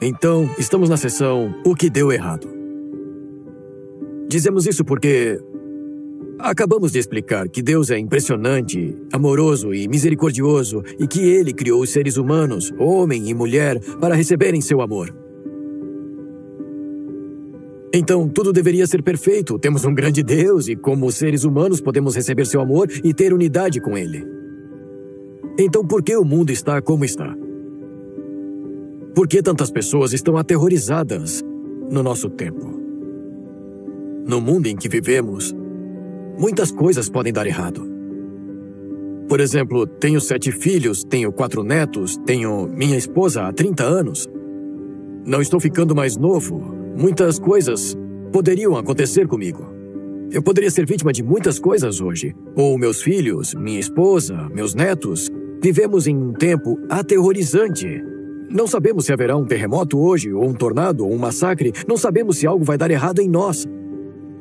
Então, estamos na seção O que deu errado. Dizemos isso porque acabamos de explicar que Deus é impressionante, amoroso e misericordioso e que Ele criou os seres humanos, homem e mulher, para receberem seu amor. Então, tudo deveria ser perfeito. Temos um grande Deus e, como seres humanos, podemos receber seu amor e ter unidade com Ele. Então, por que o mundo está como está? Por que tantas pessoas estão aterrorizadas no nosso tempo? No mundo em que vivemos, muitas coisas podem dar errado. Por exemplo, tenho 7 filhos, tenho 4 netos, tenho minha esposa há 30 anos. Não estou ficando mais novo. Muitas coisas poderiam acontecer comigo. Eu poderia ser vítima de muitas coisas hoje. Ou meus filhos, minha esposa, meus netos. Vivemos em um tempo aterrorizante. Não sabemos se haverá um terremoto hoje, ou um tornado, ou um massacre. Não sabemos se algo vai dar errado em nós.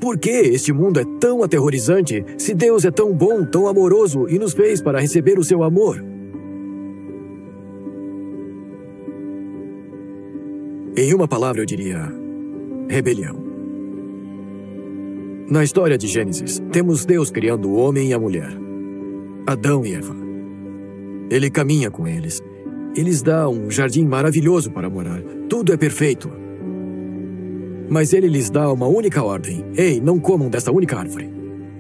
Por que este mundo é tão aterrorizante se Deus é tão bom, tão amoroso e nos fez para receber o seu amor? Em uma palavra eu diria: rebelião. Na história de Gênesis, temos Deus criando o homem e a mulher, Adão e Eva. Ele caminha com eles. Ele lhes dá um jardim maravilhoso para morar. Tudo é perfeito. Mas ele lhes dá uma única ordem. Ei, não comam dessa única árvore.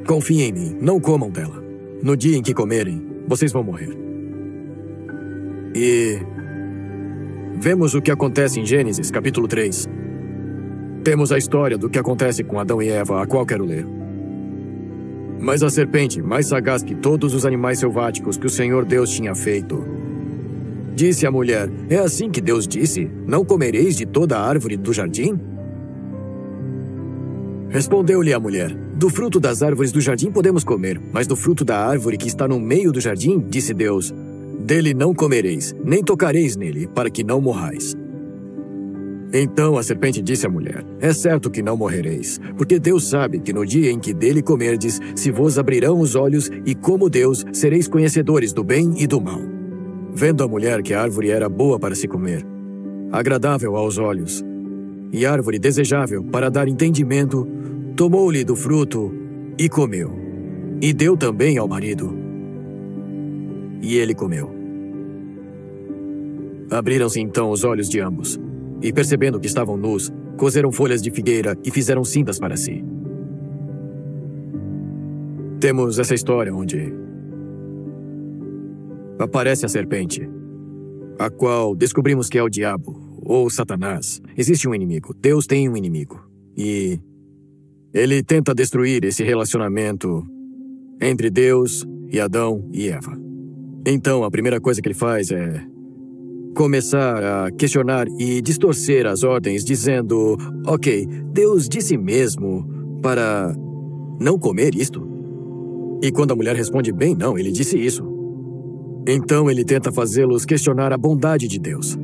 Confiem em mim, não comam dela. No dia em que comerem, vocês vão morrer. E vemos o que acontece em Gênesis, capítulo 3. Temos a história do que acontece com Adão e Eva, a qual quero ler. Mas a serpente, mais sagaz que todos os animais selváticos que o Senhor Deus tinha feito, disse à mulher: é assim que Deus disse? Não comereis de toda a árvore do jardim? Respondeu-lhe a mulher: do fruto das árvores do jardim podemos comer, mas do fruto da árvore que está no meio do jardim, disse Deus, dele não comereis, nem tocareis nele, para que não morrais. Então a serpente disse à mulher: é certo que não morrereis, porque Deus sabe que no dia em que dele comerdes, se vos abrirão os olhos, e como Deus, sereis conhecedores do bem e do mal. Vendo a mulher que a árvore era boa para se comer, agradável aos olhos, e árvore desejável para dar entendimento, tomou-lhe do fruto e comeu. E deu também ao marido. E ele comeu. Abriram-se então os olhos de ambos, e percebendo que estavam nus, coseram folhas de figueira e fizeram cintas para si. Temos essa história onde aparece a serpente, a qual descobrimos que é o diabo, ou Satanás. Existe um inimigo. Deus tem um inimigo. E ele tenta destruir esse relacionamento entre Deus e Adão e Eva. Então, a primeira coisa que ele faz é começar a questionar e distorcer as ordens, dizendo: ok, Deus disse mesmo para não comer isto? E quando a mulher responde: bem, não, ele disse isso. Então ele tenta fazê-los questionar a bondade de Deus.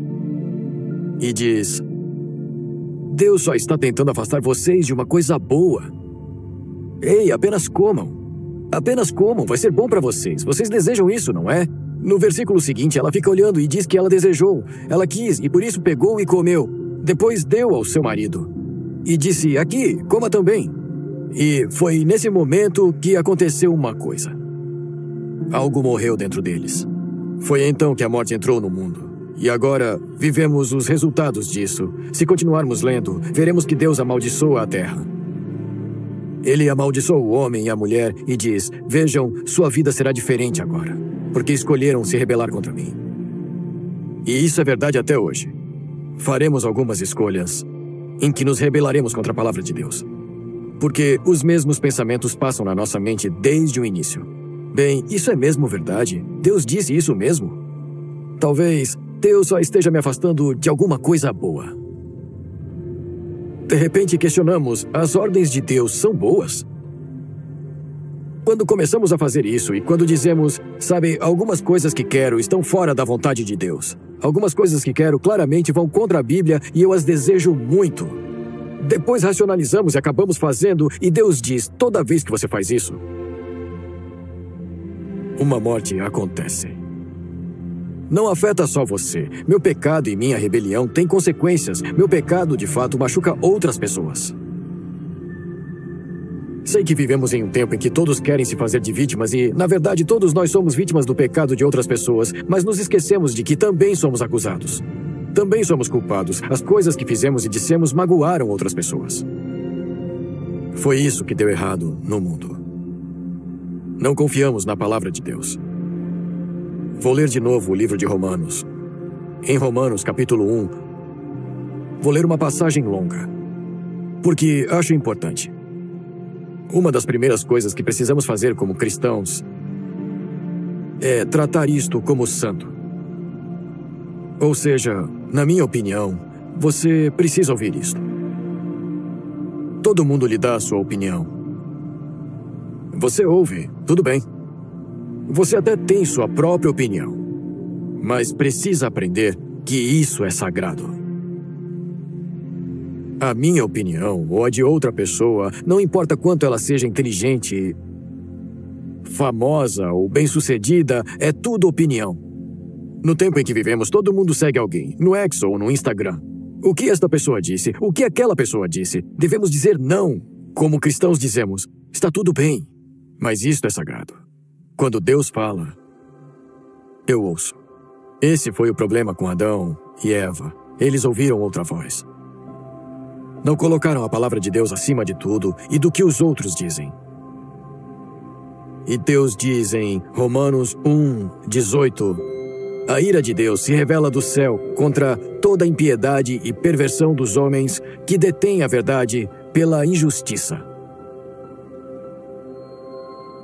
E diz: Deus só está tentando afastar vocês de uma coisa boa. Ei, apenas comam. Apenas comam, vai ser bom para vocês. Vocês desejam isso, não é? No versículo seguinte, ela fica olhando e diz que ela desejou. Ela quis e por isso pegou e comeu. Depois deu ao seu marido. E disse: aqui, coma também. E foi nesse momento que aconteceu uma coisa. Algo morreu dentro deles. Foi então que a morte entrou no mundo. E agora vivemos os resultados disso. Se continuarmos lendo, veremos que Deus amaldiçoa a terra. Ele amaldiçoa o homem e a mulher e diz: vejam, sua vida será diferente agora, porque escolheram se rebelar contra mim. E isso é verdade até hoje. Faremos algumas escolhas em que nos rebelaremos contra a palavra de Deus. Porque os mesmos pensamentos passam na nossa mente desde o início. Bem, isso é mesmo verdade? Deus disse isso mesmo? Talvez Deus só esteja me afastando de alguma coisa boa. De repente questionamos: as ordens de Deus são boas? Quando começamos a fazer isso e quando dizemos: sabe, algumas coisas que quero estão fora da vontade de Deus. Algumas coisas que quero claramente vão contra a Bíblia e eu as desejo muito. Depois racionalizamos e acabamos fazendo, e Deus diz, toda vez que você faz isso, uma morte acontece. Não afeta só você. Meu pecado e minha rebelião têm consequências. Meu pecado, de fato, machuca outras pessoas. Sei que vivemos em um tempo em que todos querem se fazer de vítimas e, na verdade, todos nós somos vítimas do pecado de outras pessoas, mas nos esquecemos de que também somos acusados. Também somos culpados. As coisas que fizemos e dissemos magoaram outras pessoas. Foi isso que deu errado no mundo. Não confiamos na palavra de Deus. Vou ler de novo o livro de Romanos. Em Romanos, capítulo 1, vou ler uma passagem longa, porque acho importante. Uma das primeiras coisas que precisamos fazer como cristãos é tratar isto como santo. Ou seja, na minha opinião, você precisa ouvir isto. Todo mundo lhe dá a sua opinião. Você ouve, tudo bem. Você até tem sua própria opinião, mas precisa aprender que isso é sagrado. A minha opinião, ou a de outra pessoa, não importa quanto ela seja inteligente, famosa ou bem-sucedida, é tudo opinião. No tempo em que vivemos, todo mundo segue alguém, no X ou no Instagram. O que esta pessoa disse? O que aquela pessoa disse? Devemos dizer não. Como cristãos dizemos, está tudo bem, mas isto é sagrado. Quando Deus fala, eu ouço. Esse foi o problema com Adão e Eva. Eles ouviram outra voz. Não colocaram a palavra de Deus acima de tudo e do que os outros dizem. E Deus diz em Romanos 1:18, a ira de Deus se revela do céu contra toda a impiedade e perversão dos homens que detêm a verdade pela injustiça.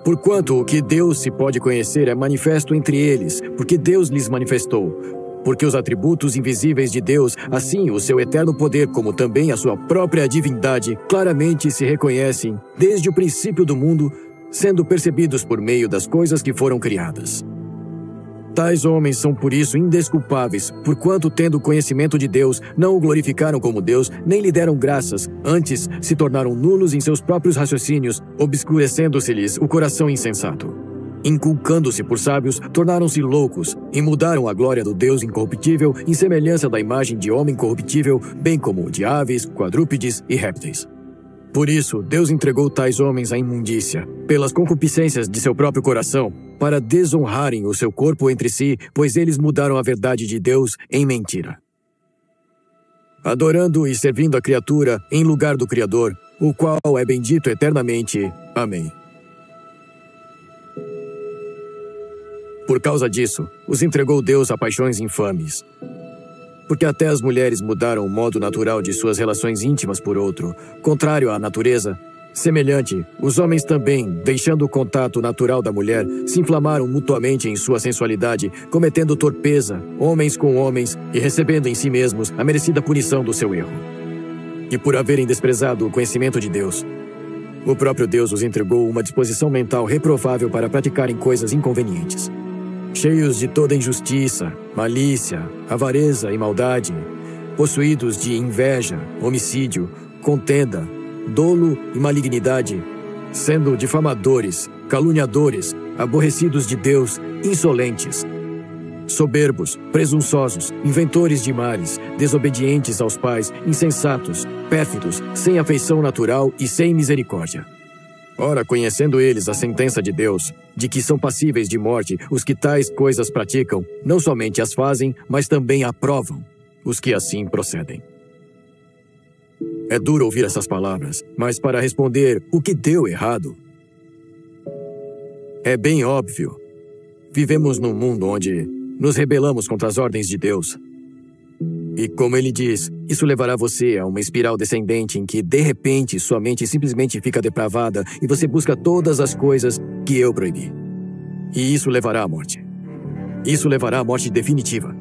Porquanto o que Deus se pode conhecer é manifesto entre eles, porque Deus lhes manifestou. Porque os atributos invisíveis de Deus, assim o seu eterno poder como também a sua própria divindade, claramente se reconhecem desde o princípio do mundo, sendo percebidos por meio das coisas que foram criadas. Tais homens são por isso indesculpáveis, porquanto tendo conhecimento de Deus, não o glorificaram como Deus, nem lhe deram graças, antes se tornaram nulos em seus próprios raciocínios, obscurecendo-se-lhes o coração insensato. Inculcando-se por sábios, tornaram-se loucos e mudaram a glória do Deus incorruptível em semelhança da imagem de homem corruptível, bem como de aves, quadrúpedes e répteis. Por isso, Deus entregou tais homens à imundícia, pelas concupiscências de seu próprio coração, para desonrarem o seu corpo entre si, pois eles mudaram a verdade de Deus em mentira. Adorando e servindo a criatura em lugar do Criador, o qual é bendito eternamente. Amém. Por causa disso, os entregou Deus a paixões infames. Porque até as mulheres mudaram o modo natural de suas relações íntimas por outro, contrário à natureza. Semelhante, os homens também, deixando o contato natural da mulher, se inflamaram mutuamente em sua sensualidade, cometendo torpeza, homens com homens, e recebendo em si mesmos a merecida punição do seu erro. E por haverem desprezado o conhecimento de Deus, o próprio Deus os entregou uma disposição mental reprovável para praticarem coisas inconvenientes. Cheios de toda injustiça, malícia, avareza e maldade, possuídos de inveja, homicídio, contenda, dolo e malignidade, sendo difamadores, caluniadores, aborrecidos de Deus, insolentes, soberbos, presunçosos, inventores de males, desobedientes aos pais, insensatos, pérfidos, sem afeição natural e sem misericórdia. Ora, conhecendo eles a sentença de Deus, de que são passíveis de morte os que tais coisas praticam, não somente as fazem, mas também aprovam os que assim procedem. É duro ouvir essas palavras, mas para responder o que deu errado, é bem óbvio. Vivemos num mundo onde nos rebelamos contra as ordens de Deus. E como ele diz, isso levará você a uma espiral descendente em que, de repente, sua mente simplesmente fica depravada e você busca todas as coisas que eu proibi. E isso levará à morte. Isso levará à morte definitiva.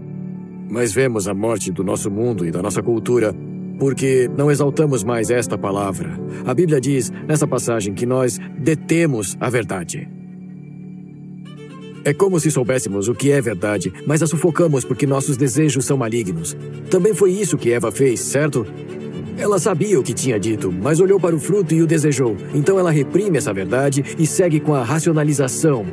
Mas vemos a morte do nosso mundo e da nossa cultura porque não exaltamos mais esta palavra. A Bíblia diz, nessa passagem, que nós detemos a verdade. É como se soubéssemos o que é verdade, mas a sufocamos porque nossos desejos são malignos. Também foi isso que Eva fez, certo? Ela sabia o que tinha dito, mas olhou para o fruto e o desejou. Então ela reprime essa verdade e segue com a racionalização.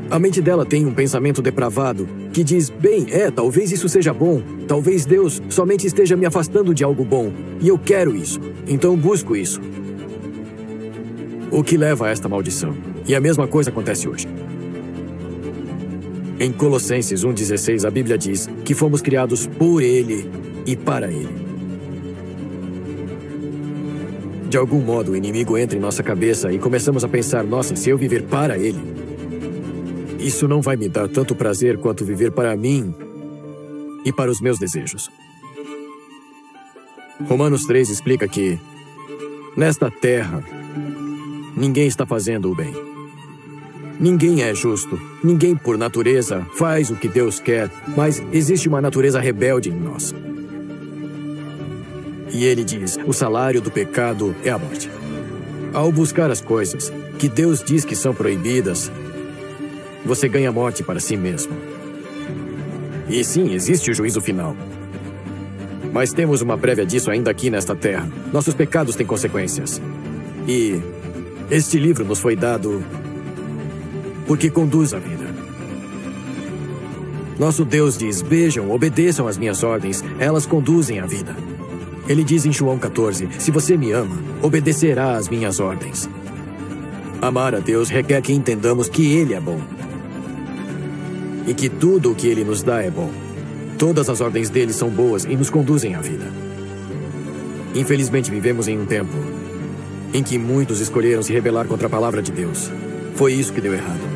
A mente dela tem um pensamento depravado que diz, bem, talvez isso seja bom. Talvez Deus somente esteja me afastando de algo bom. E eu quero isso. Então busco isso. O que leva a esta maldição. E a mesma coisa acontece hoje. Em Colossenses 1,16, a Bíblia diz que fomos criados por Ele e para Ele. De algum modo, o inimigo entra em nossa cabeça e começamos a pensar, nossa, se eu viver para Ele, isso não vai me dar tanto prazer quanto viver para mim e para os meus desejos. Romanos 3 explica que, nesta terra, ninguém está fazendo o bem. Ninguém é justo. Ninguém, por natureza, faz o que Deus quer, mas existe uma natureza rebelde em nós. E ele diz, o salário do pecado é a morte. Ao buscar as coisas que Deus diz que são proibidas, você ganha morte para si mesmo. E sim, existe o juízo final. Mas temos uma prévia disso ainda aqui nesta terra. Nossos pecados têm consequências. E este livro nos foi dado porque conduz a vida. Nosso Deus diz, vejam, obedeçam às minhas ordens, elas conduzem a vida. Ele diz em João 14, se você me ama, obedecerá às minhas ordens. Amar a Deus requer que entendamos que Ele é bom. E que tudo o que Ele nos dá é bom. Todas as ordens dele são boas e nos conduzem à vida. Infelizmente, vivemos em um tempo em que muitos escolheram se rebelar contra a palavra de Deus. Foi isso que deu errado.